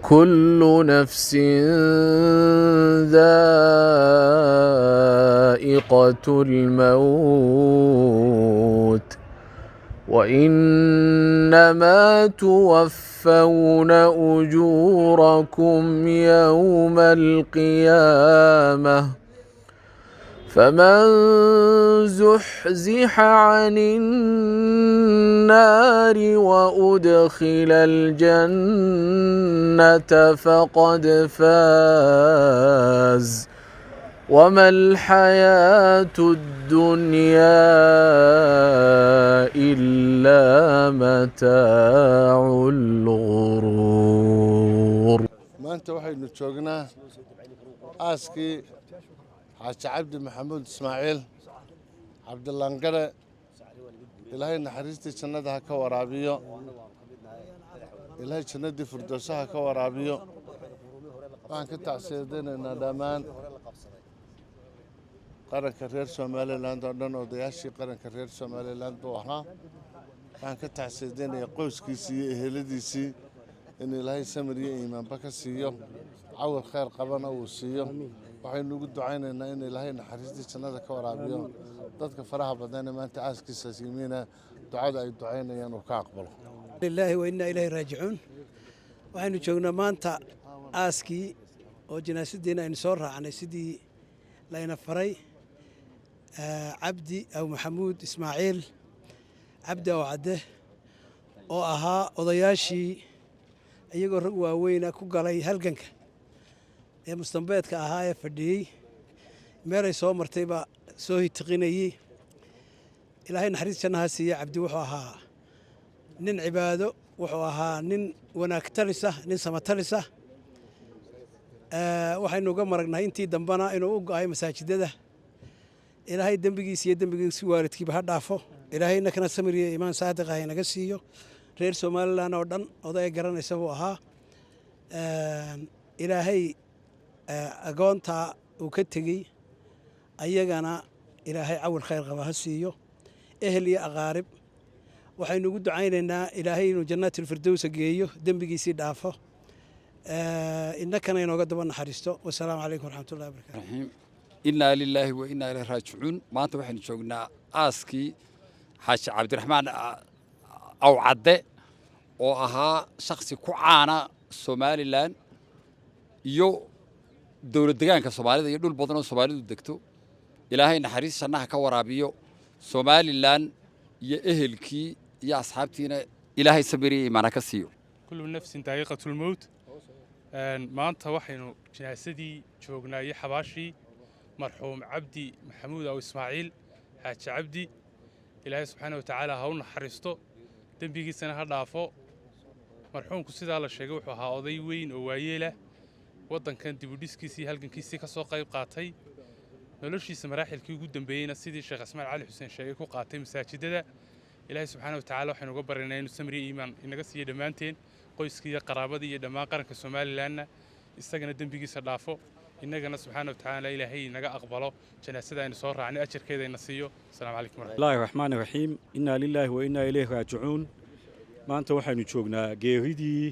كل نفس ذائقة الموت وإنما توفون أجوركم يوم القيامة فمن زحزح عن النار وأدخل الجنة فقد فاز وما الحياة الدنيا إلا متاع الغرور. ما أنت واحد نتشوقنا آسكي حاج عبد محمود إسماعيل عبد الله انقرأ إلهي نحرستي سندها كورابيو إلهي سندي فردوسها كورابيو وعن كنت عسيدين إن دامان قرن كرير سومالي لاند ودن ودياشي قرن كرير سومالي لاند بوحنا وعن كنت عسيدين يقوس كيسي إهلديسي إن إلهي سمري إيمان بكسيو عول خير قبنا وسيو waxaynu ugu ducaynaynaa in ilaahay naxariistiisa jannada ka waraabiyo dadka faraha badan maanta aaskiisa siimiina ducada ay ducaynayaan oo ka aqbalo lillahi wa inna ilayhi raaji'uun waxaynu joognaa maanta aaskii oo jinaasadeena aynu soo raacnay sidii layna faray cabdi aw maxamuud ismaaciil cabdi aw cadde oo ahaa odayaashii iyagoo rag waaweyn ku galay halganka ee mustambeedka ahaa ee fadhiyey meelay soo martayba soo hitiqinayey ilaahay naxariis jannaha siiya cabdi wuxuu ahaa nin cibaado wuxuu ahaa nin wanaag talisa nin samatalisa waxaynu uga maragnahay intii dambana inuu u go'ay masaajidada ilaahay dembigiisa iyo dembigiisa waalidkiiba ha dhaafo ilaahayna kana samiriyo iimaan saadiq ah inaga siiyo reer Soomaaliland oo dhan oday garanaysa buu ahaa ilaahay agoonta uu ka tegey ayagana ilaahay cawil khayr qaba ha siiyo ehel iyo aqaarib waxaynu ugu ducaynaynaa ilaahay inuu jannatul firdaws geeyo dembigiisii dhaafo innakana inooga daba naxariisto wassalaamu calaykum waraxmatullahi wabarakaatuh innaa lilaahi wa innaa ilayhi raaji'uun maanta waxaynu joognaa aaskii xaaji cabdiraxmaan aw cadde oo ahaa shakhsi ku caana Somaliland iyo dawlad deegaanka Soomaalida iyo dhul badan oo Soomaalidu degto ilaahay naxariis jannaha ka waraabiyo Somaliland iyo ehelkii iyo asxaabtiina ilaahay sabiriyo iimaan ka siiyo kullu nafsin daa'iqatul mawt maanta waxaynu jinaasadii joognaa iyo xabaashii marxuum cabdi maxamuud aw ismaaciil xaaji cabdi ilaahay subxaanahu wa ta'aala ha u naxariisto dembigiisana ha dhaafo marxuumku sidaa la sheegay wuxuu ahaa oday weyn oo waayeela waddankan dib u dhiskiisii halgankiisii ka soo qayb qaatay noloshiisa maraaxilkii ugu dambeeyayna sidii sheekh Ismaaciil Cali Xuseen sheegay ku qaatay masaajidada ilaahay subxaanahu wa ta'aala waxaynu uga baranaynaa inuu samri iimaan inaga siiyo dhammaanteen qoyskii iyo qaraabadii iyo dhammaan qaranka Soomaalilandna isagana dembigiisa dhaafo innagana subxaanahu wa ta'aala ilaahay naga aqbalo janaasada aynu soo raacnay ajarkeeda ina siiyo assalaamu calaykum bismillaahi raxmaani raxiim innaa lilaahi wa innaa ilayhi raaji'uun maanta waxaynu joognaa geeridii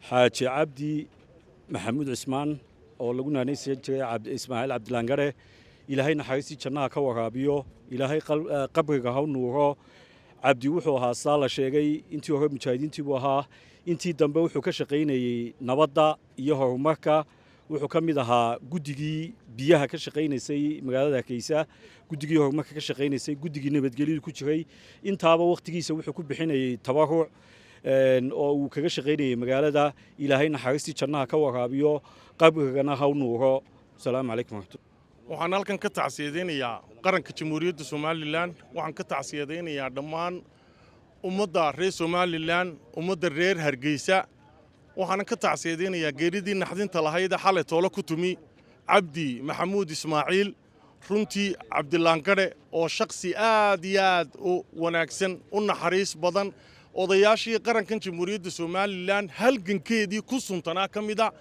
xaaji cabdi maxamuud cismaan oo lagu naanaysan jiray ismaaciil cabdilaangare ilaahay naxariistii jannaha ka waraabiyo ilaahay qabriga ha nuuro cabdi wuxuu ahaa saa la sheegay intii hore mujaahidiintii buu ahaa intii dambe wuxuu ka shaqaynayay nabadda iyo horumarka wuxuu ka mid ahaa guddigii biyaha ka shaqaynaysay magaalada Hargeysa guddigii horumarka ka shaqaynaysay guddigii nabadgelyada ku jiray intaaba waqtigiisa wuxuu ku bixinayay tabaruc oo uu kaga shaqaynayay magaalada ilaahay naxariistii jannaha ka waraabiyo qabrigana ha nuuro assalaamu calaykum waxaan halkan ka tacsiyadeynayaa qaranka jamhuuriyadda Soomaaliland waxaan ka tacsiyadeynayaa dhammaan ummadda reer Soomaaliland ummadda reer Hargeysa waxaan ka tacsiyadeynayaa geeridii naxdinta lahayd xalay toolo ku tumi cabdi maxamuud ismaaciil runtii cabdilaangare oo shakhsi aad iyo aad u wanaagsan u naxariis badan odayaashii qarankan jamhuuriyadda Soomaaliland halgankeedii ku suntanaa ka mid ah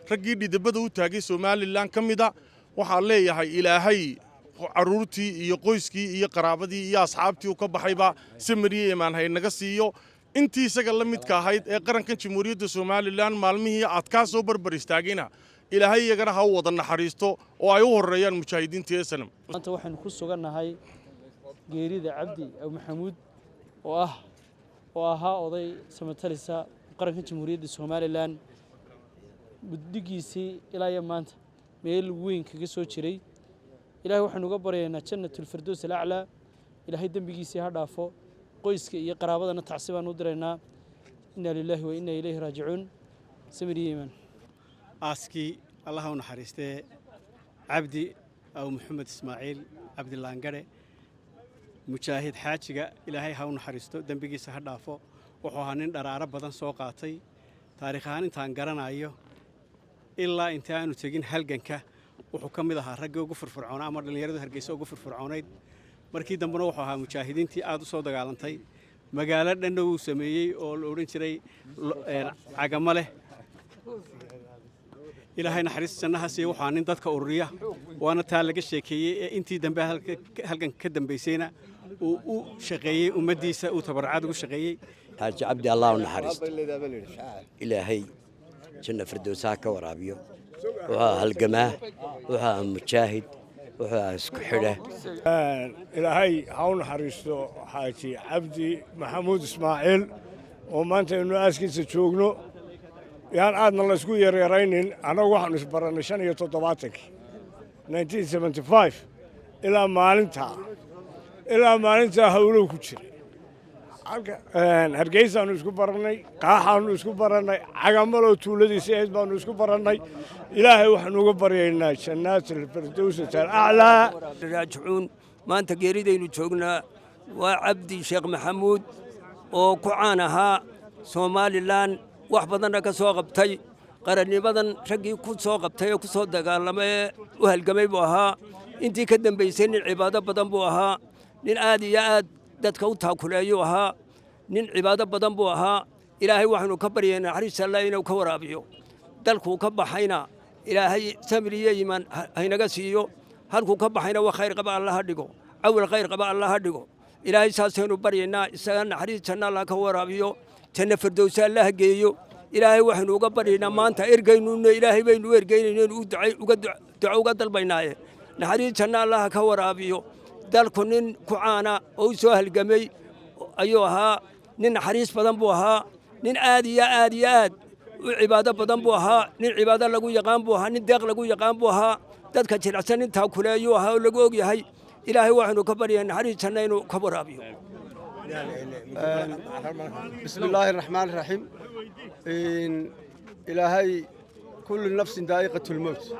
raggii dhidibada u taagay Soomaaliland ka mid ah waxaan leeyahay ilaahay caruurtii iyo qoyskii iyo qaraabadii iyo asxaabtii ka baxayba samiriye iimaan hay naga siiyo intii isaga la midka ahayd ee qarankan jamhuuriyadda Soomaaliland maalmihii aad ka soo barbar istaagina ilaahay iyagana ha wada naxariisto oo ay u horeeyaan mujaahidiinta SNM maanta waxaan ku sugannahay geerida Cabdi Aw Maxamuud oo ahaa oday samatalisa qaranka jamhuuriyadda Soomaaliland guddigiisii ilaa iyo maanta meel weyn kaga soo jiray ilaahay waxaan uga baryaynaa jannatul firdaws al-a'la ilaahay dambigiisii ha dhaafo qoyska iyo qaraabadana tacsiibaan u diraynaa inna lillahi wa inna ilayhi raaji'uun samiriyeeman aaskii allah u naxariistee Cabdi Aw Maxamed Ismaaciil Cabdi Laangare mujaahid xaajiga ilaahay ha u naxariisto dambigiisa ha dhaafo wuxuu ahaa nin dharaaro badan soo qaatay taariikh ahaan intaan garanayo ilaa inta aanu tagin halganka wuxuu ka mid ahaa ragga ugu firfircoonaa ama dhalinyarada Hargeysa ugu firfircoonayd markii dambena wuxuu ahaa mujaahidiintii aad u soo dagaalantay magaalo dhan uu sameeyay oo la oran jiray cagama leh ilaahay naxariis jannaha siiyo waxaa nin dadka ururiya waana taa laga sheekeeyay ee intii dambe halgan ka dambeysayna uu u shaqeeyay ummadiisa uu tabarcad ugu shaqeeyay Xaaji Cabdi Allah u naxariisto ilaahay janna firdawsa ka waraabiyo waxa halgamaa waxa mujaahid waxa isku xidha ilaahay ha u naxariisto Xaaji Cabdi Maxamuud Ismaaciil oo maanta inuu aaskiisa joogno yaan aadna la isku yareeraynin anagu waxaan isbaranay 1975 ilaa maalinta hawlow ku jiray Hargeysaanu isku baranay qaaxaanu isku baranay cagamalo tuuladiisa aad baanu isku baranay ilaahay waxaan uga baryaynaa jannatul firdaws al-a'la raaji'uun maanta geeridaynu joognaa waa Cabdi Sheekh Maxamuud oo ku caan ahaa Soomaaliland wax badan ka soo qabtay qarannimadan raggii ku soo qabtay oo ku soo dagaalamay u halgamay buu ahaa intii ka dambeysay nin cibaado badan buu ahaa nin aad iyo aad dadka u taakuleeyo ahaa nin cibaado badan buu ahaa ilaahay waxaanu ka baryaynaa naxariis Allah inuu ka waraabiyo dalku ka baxayna ilaahay samiriye iman haynaga siiyo halku ka baxayna wax khayr qaba Allah ha dhigo awal khayr qaba Allah ha dhigo ilaahay saasaynu baryaynaa isaga naxariis janna Allah ka waraabiyo janna firdaws Allah geeyo ilaahay waxaanu uga baryaynaa maanta ergaynu ilaahay baynu ergaynayeen uga dalbaynaaye naxariis janna Allah ka waraabiyo dalku nin ku caana oo soo halgamay ayuu ahaa nin naxariis badan buu ahaa nin aad iyo aad u cibaado badan buu ahaa nin cibaado lagu yaqaan buu ahaa nin deeq lagu yaqaan buu ahaa dadka jilicsan inta kuleeyo ahaa oo lagu og yahay ilaahay waxaanu ka baryaynaa naxariis janna inuu ka waraabiyo بسم الله الرحمن الرحيم إلهي كل نفس ذائقة الموت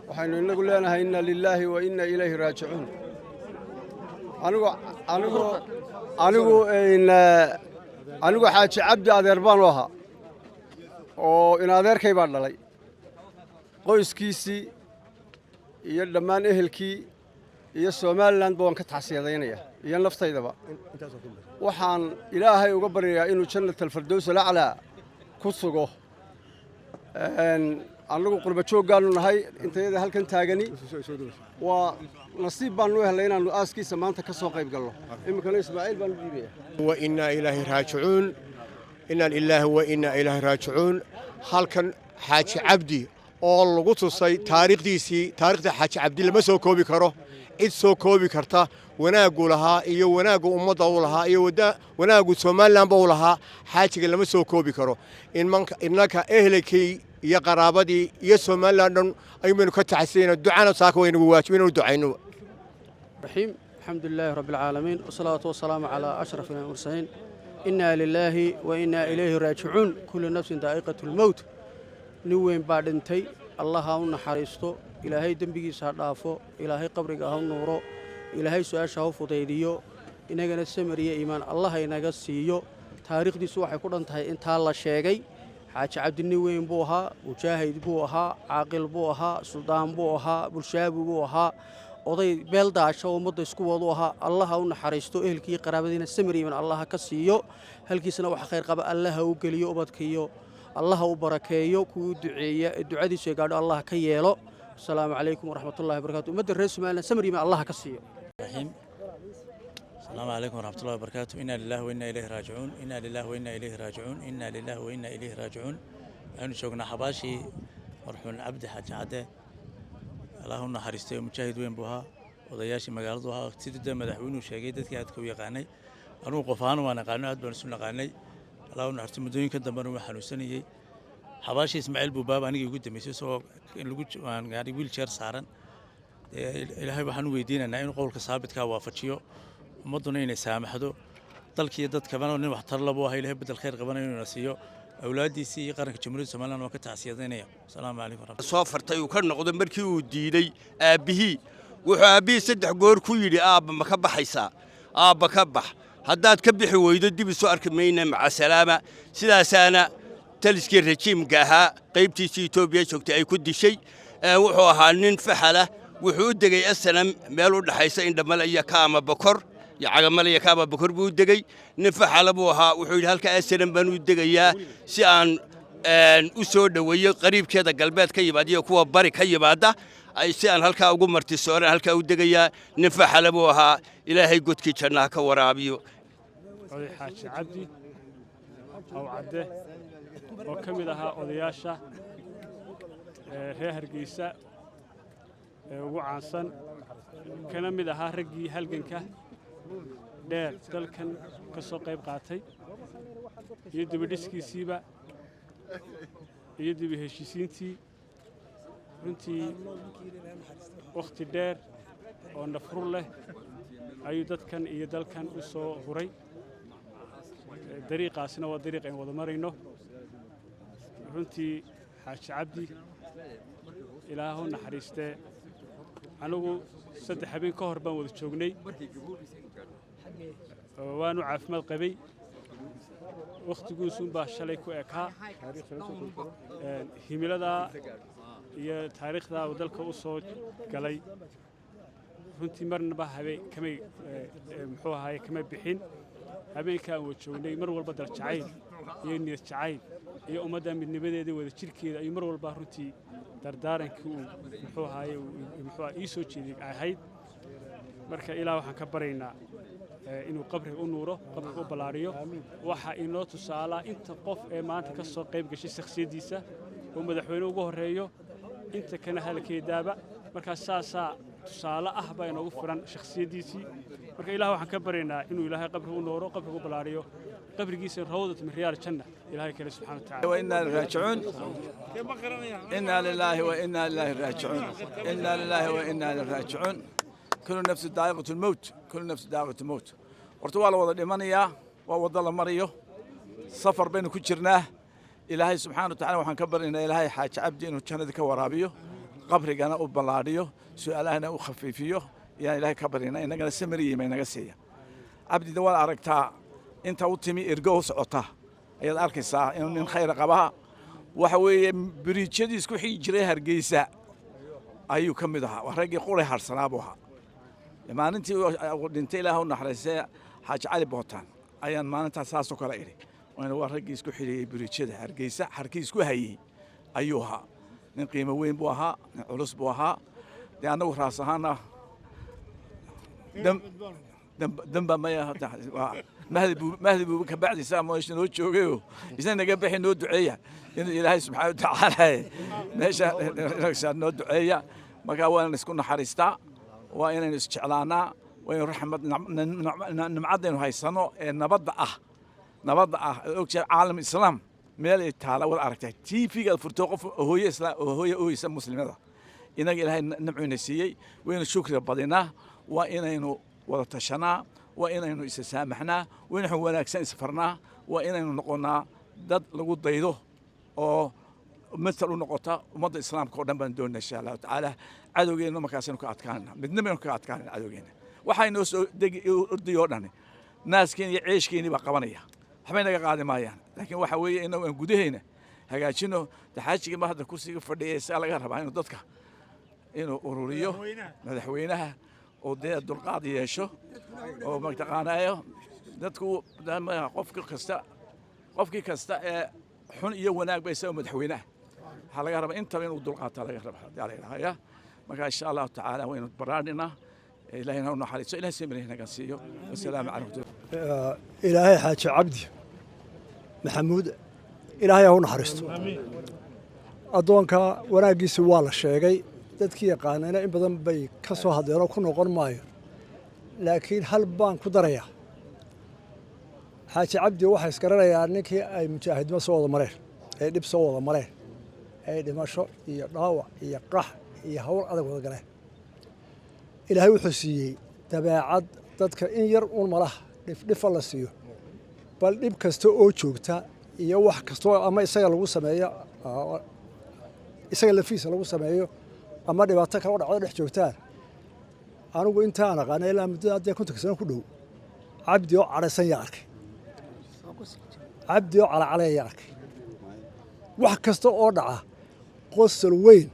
وحين نقول لنا إنا لله وإنا إليه راجعون أنو حاج عبد أدربان وها وإن أدر كي بعد لي قوس كيسي يلمان أهلكي يسومال لان بوان كتحسي ذينيا ينلفتي ذبا وحان إلهي وقبرني إنه جنة الفردوس الأعلى كسوقه أنو قرب شو قالوا هاي أنت إذا هل كنت تاجني ونصيب بانوه لينا إنه أسكي سمانة كسوق قيب قالوا إما كان إسماعيل بانوه وإنا إليه راجعون إنا لله وإنا إليه راجعون هل كان حاج عبدي oo lagu tusay taariikhda Xaaji Cabdi lama soo koobi karo cid soo koobi karta wanaagu lahaa iyo wanaagu ummadda u lahaa iyo wanaagu Soomaaliland buu lahaa xaajiga lama soo koobi karo innaka ehelkii iyo qaraabadii iyo Soomaaliland aynu ka taxsiinaa ducana saaka waynu waajibino ducayno رحيم الحمد لله رب العالمين والصلاة والسلام على أشرف المرسلين إنا لله وإنا إليه راجعون كل نفس ذائقة الموت نوين بعدنتي الله هون حريستو إلهي دنبيجي صادافو إلهي قبرك هون نورو إلهي سؤال فضيليو إنك نسمري إيمان الله إنك سيو تاريخ دي سوحي كودن تاي انت الله شيغي حاج عبد النوين بوها مجاهد بوها عاقل بوها سلطان بوها بلشاب بوها oday beel daasho umada isku wado aha Allah ha u naxariisto ehelkii qaraabadiina samiriiman Allah ka siiyo halkiisna wax khayr qaba Allah u galiyo ubadkiyo Allah u barakeeyo ku duceeya ducadiisa gaadho Allah ka yeelo assalaamu calaykum wa rahmatullaahi wa barakaatuh umada reer Soomaaliland samiriiman Allah ka siiyo rahiim السلام عليكم ورحمة الله وبركاته. إنا لله وإنا إليه راجعون. إنا لله وإنا إليه راجعون. إنا لله وإنا إليه راجعون. أنا شوقنا حباشي مرحوم عبد حاج عده اللهم حريستي مجاهد وين بوها odayaashii magaaladu ahaa sidii madaxweynuhu sheegay dadkii aad ka yaqaanay anuu qofaan waan aqaano aad baan isu naqaanay allahuna harti mudooyinka dambana waa xanuunsanayay xabaashi Ismaaciil Buubaab aniga ugu dambeysay soo in lagu aan gaari wheelchair saaran ilaahay waxaan weydiinaynaa in qowlka saabidka waafajiyo ummaduna inay saamaxdo dalkii dadkabana nin wax tar labo ah ilaahay bedel khayr qabanayo inuu nasiyo awlaadiisii iyo qaranka jamhuuriyadda Soomaaliland waa ka tacsiyadeenaya salaamu calaykum soo fartay uu ka noqdo markii uu diiday aabihii wuxuu aabihii 3 goor ku yidhi aabba ma ka baxaysaa aabba ka bax haddaad ka bixi weydo dib isu arki mayna maca salaama sidaasaana taliskii rajiimka ahaa qaybtiisii Itoobiya joogtay ay ku dishay wuxuu ahaa nin faxala wuxuu u degay asnam meel u dhaxaysa indhamale iyo kaama bakor iyo cagamale iyo kaama bakor buu u degay nin faxala buu ahaa wuxuu yidhi halka asnam baan u degayaa si aan u soo dhaweeyo qariibkeeda galbeed ka yimaadiyo kuwa bari ka yimaada ay si aan halka ugu martisooraan halka u degayaa nin faxala buu ahaa ilaahay godkii jannaha ka waraabiyo oday xaaji cabdi aw cadde oo ka mid ahaa odayaasha reer Hargeysa ugu caansan kana mid ahaa raggii halganka dheer dalkan ka soo qayb qaatay iyo dibadhiskiisiiba iyo dib u heshiisiintii runtii waqti dheer oo nafur leh ayuu dadkan iyo dalkan u soo huray dariiqaasina waa dariiq aan wada marayno runtii xaaji cabdi ilaahu naxariistee anigu 3 habeen ka hor baan wada joognay waanu caafimaad qabay waqtigiisu baa shalay ku ekaa himilada iyo taariikhda uu dalka u soo galay runtii marnaba habeen kamay muxuu ahaay kama bixin habeenka uu joognay mar walba dal jacayl iyo niyad jacayl iyo ummadda midnimadeeda wada jirkeeda ay mar walba runtii dardaarankii uu muxuu ahaay ii soo jeeday ahayd marka ilaa waxaan ka baraynaa inuu qabriga u nuuro qabriga u balaariyo waxa inoo tusaala inta qof ee maanta ka soo qayb gashay shakhsiyadiisa oo madaxweyne ugu horeeyo inta kana halkeedaaba marka saasaa tusaale ah baa inoogu furan shakhsiyadiisii marka ilaahay waxaan ka baraynaa inuu ilaahay qabriga u nuuro qabriga u balaariyo qabrigiisa rawdatu min riyaal janna ilaahay kale subxaanahu wa ta'ala wa inna raaji'uun inna lillahi wa inna ilayhi raaji'uun inna lillahi wa inna ilayhi raaji'uun kullu nafsin daa'iqatul mawt kullu nafsin daa'iqatul mawt horta waa la wada dhimanayaa waa wada la mariyo safar baynu ku jirnaa ilaahay subxaanahu wa ta'ala waxaan ka barinaynaa ilaahay xaaji cabdi inuu jannada ka waraabiyo qabrigana u balaadhiyo su'aalahana u khafiifiyo yaa ilaahay ka barinaynaa inagana samariye ma inaga siiya cabdida waad aragtaa inta u timi ergo u socota ayaad arkaysaa inuu nin khayr qaba waxa weeye biriijyadii isku xigi jiray Hargeysa ayuu ka mid ahaa waa raggii qolay harsanaa buu ahaa maalintii uu dhintay ilaahay u naxariistay xaaji cali bootaan ayaan maalintaas saas oo kale iri waa raggii isku xidhiyay biriijyada Hargeysa harkii isku hayay ayuu ahaa nin qiimo weyn buu ahaa nin culus buu ahaa dee anagu raas ahaana damba ma mahdi buu ka bacdiisa meesha noo joogayo isna naga bixi noo duceeya in ilaahay subxaanahu wa ta'ala meesha inagsaa noo duceeya marka waan isku naxariistaa waa inaynu isjeclaanaa waa inaynu raxmad nimcadaynu haysano ee nabadda ah ogtahay caalam islaam meel ay taala wada aragtay TV-ga furto qof hooye ooysa muslimada inaga ilaahay nimcuna siiyey waynu shukriga badinaa waa inaynu wada tashanaa waa inaynu isa saamaxnaa waa inaynu wanaagsan isfarnaa waa inaynu noqonaa dad lagu daydo oo مثل نقطة ومضى الإسلام كودن بندون إن شاء الله تعالى عدوين ما كاسين كأتكان بدنا من كأتكان عدوين وحين نوس أرديورنا ناس كين يعيش كين يبقى قوانية حبينا قاعد معي لكن وحوي إنه جوده هنا هجا شنو تحاجي ما هذا كرسي فردي سأل غير هبعين ضدك إنه أوروريو مدحوينها ودي الدرقاضي يشوا ومقتقانا أيه ضدكوا دام قفك كستا حن يووناك بيسوي مدحوينه هلا رب أنت وين ودرقات هلا رب علينا يا ما إن شاء الله تعالى وين براننا ilaahayna u naxariiso ilaahay samirayna ka siiyo wassalaamu calaykum ilaahay xaaji cabdi maxamuud ilaahay ha u naxariisto addoonka wanaaggiisa waa la sheegay dadkii yaqaanayna in badan bay ka soo hadleenoo ku noqon maayo laakiin hal baan ku darayaa xaaji cabdi waxaa isgaranayaa ninkii ay mujaahidnimo soo wada mareen ee dhib soo wada mareen ee dhimasho iyo dhaawac iyo qax iyo hawl adag wada galeen ilaahay wuxuu siiyey dabeecad dadka in yar uun malaha dhifdhifa la siiyo bal dhib kasta oo joogta iyo wax kastoo ama isaga lagu sameeyo isaga lafiisa lagu sameeyo ama dhibaato kala dhacdo dhex joogtaan anigu intaan aqaanay ilaa muddo haddee 50 sano ku dhow cabdi oo cadhaysan yaa arkay cabdi oo calacalay yaa arkay wax kasta oo dhaca qosol weyn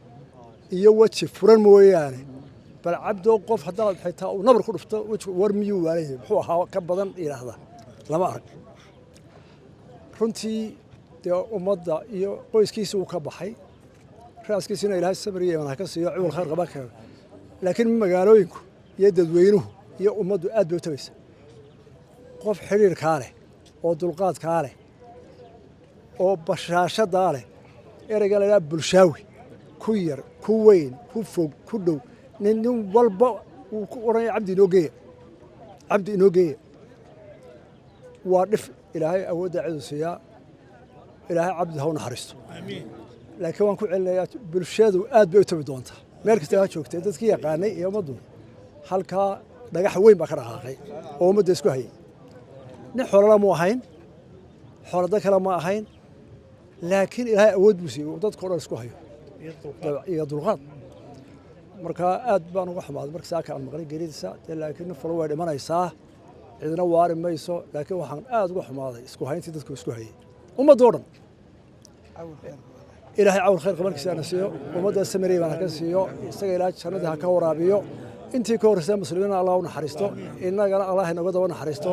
iyo weji furan mooyaane bal cabdi oo qof haddaad xitaa uu nabar ku dhufto wejigu war miyuu waalayahay muxuu ahaa ka badan yidhaahda lama arag runtii dee ummadda iyo qoyskiisa uu ka baxay raaskiisina ilaahay sabir iyo iimaan ka siiyo ciwal khayr qaba ka laakiin magaalooyinku iyo dadweynuhu iyo ummaddu aad bay u tabaysa qof xiriirkaa leh oo dulqaadkaa leh oo bashaashadaa leh ereyga la yidhaha bulshaawi ku yar ku weyn ku fog ku dhow nin walba wuu ku odhanaya cabdi inoo geeya waa dhif ilaahay awoodda cidu siiyaa ilaahay cabdi ha u naxariisto laakiin waan ku celinayaa bulshadu aad bay u tabi doontaa meel kasta ha joogtee dadkii yaqaanay iyo ummaddu halkaa dhagax weyn baa ka dhaqaaqay oo ummadda isku hayay nin xoolala mu ahayn xoolada kale ma ahayn laakiin ilaahay awood buu siiyey dadka o dhan isku hayo iyo dulqaad markaa aad baan uga xumaaday marka saaka aan maqlay geeridiisa laakiin nin falo way dhimanaysaa cidina waari mayso laakiin waxaan aad uga xumaaday isku hayntii dadku isku hayay ummadda oo dhan ilaahay cawl khayr qabankiisa ana siiyo ummadda samirey baan ka siiyo isaga ilaahay jannada ha ka waraabiyo intii ka horreysay muslimiina allah u naxariisto innagana allah inaga daba naxariisto